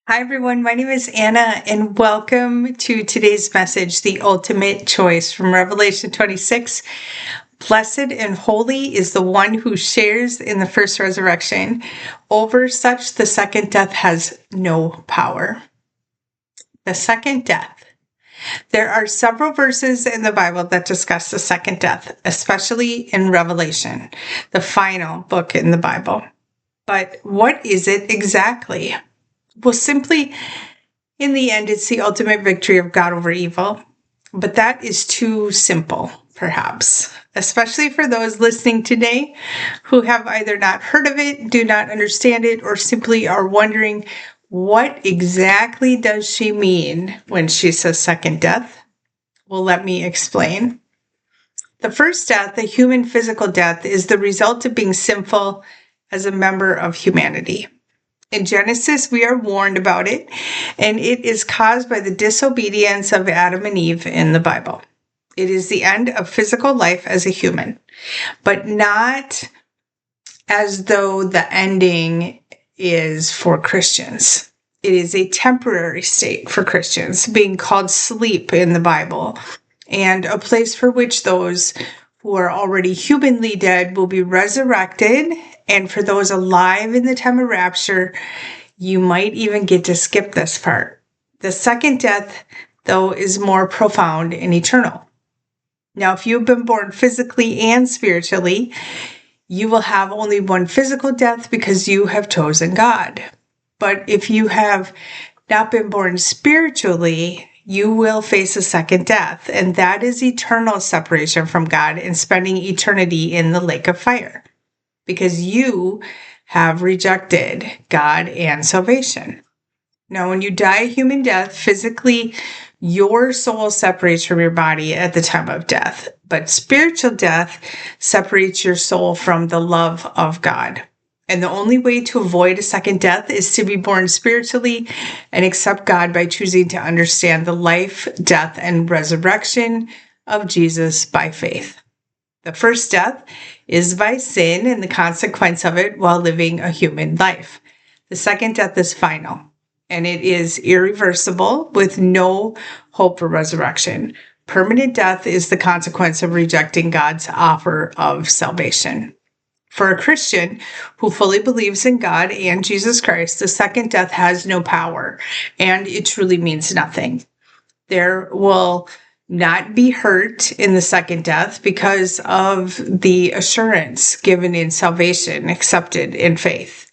Hi, everyone. My name is Anna, and welcome to today's message, The Ultimate Choice from Revelation 26. Blessed and holy is the one who shares in the first resurrection. Over such, the second death has no power. The second death. There are several verses in the Bible that discuss the second death, especially in Revelation, the final book in the Bible. But what is it exactly? Well, simply, in the end, it's the ultimate victory of God over evil. But that is too simple, perhaps, especially for those listening today who have either not heard of it, do not understand it, or simply are wondering, what exactly does she mean when she says second death? Well, let me explain. The first death, the human physical death, is the result of being sinful as a member of humanity. In Genesis, we are warned about it, and it is caused by the disobedience of Adam and Eve in the Bible. It is the end of physical life as a human, but not as though the ending is for Christians. It is a temporary state for Christians, being called sleep in the Bible, and a place for which those who are already humanly dead will be resurrected. And for those alive in the time of rapture, you might even get to skip this part. The second death, though, is more profound and eternal. Now, if you've been born physically and spiritually, you will have only one physical death because you have chosen God. But if you have not been born spiritually, you will face a second death, and that is eternal separation from God and spending eternity in the lake of fire, because you have rejected God and salvation. Now, when you die a human death, physically, your soul separates from your body at the time of death, but spiritual death separates your soul from the love of God. And the only way to avoid a second death is to be born spiritually and accept God by choosing to understand the life, death, and resurrection of Jesus by faith. The first death is by sin and the consequence of it while living a human life. The second death is final, and it is irreversible with no hope for resurrection. Permanent death is the consequence of rejecting God's offer of salvation. For a Christian who fully believes in God and Jesus Christ, the second death has no power, and it truly means nothing. There will not be hurt in the second death because of the assurance given in salvation, accepted in faith.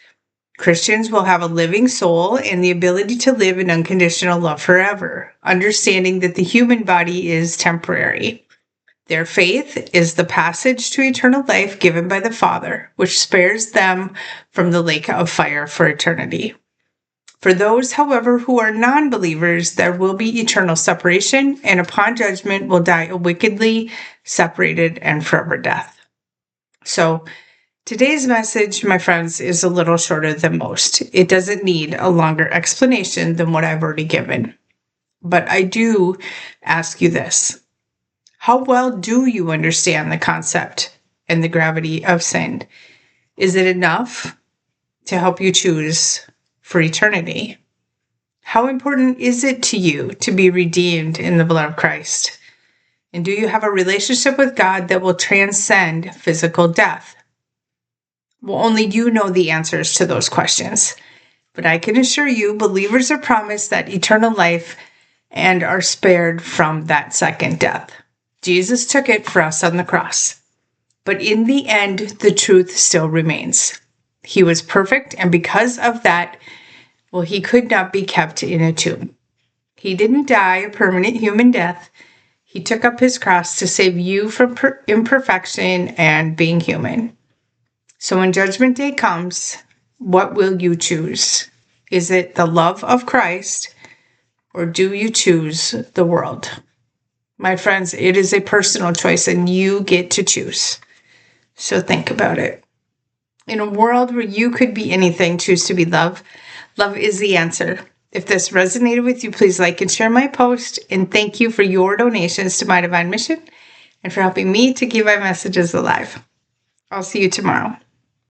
Christians will have a living soul and the ability to live in unconditional love forever, understanding that the human body is temporary. Their faith is the passage to eternal life given by the Father, which spares them from the lake of fire for eternity. For those, however, who are non-believers, there will be eternal separation, and upon judgment will die a wickedly separated and forever death. So today's message, my friends, is a little shorter than most. It doesn't need a longer explanation than what I've already given. But I do ask you this. How well do you understand the concept and the gravity of sin? Is it enough to help you choose for eternity? How important is it to you to be redeemed in the blood of Christ? And do you have a relationship with God that will transcend physical death? Well, only you know the answers to those questions. But I can assure you, believers are promised that eternal life and are spared from that second death. Jesus took it for us on the cross. But in the end, the truth still remains. He was perfect, and because of that, he could not be kept in a tomb. He didn't die a permanent human death. He took up his cross to save you from imperfection and being human. So when Judgment Day comes, what will you choose? Is it the love of Christ, or do you choose the world? My friends, it is a personal choice, and you get to choose. So think about it. In a world where you could be anything, choose to be love. Love is the answer. If this resonated with you, please like and share my post. And thank you for your donations to My Divine Mission and for helping me to keep my messages alive. I'll see you tomorrow.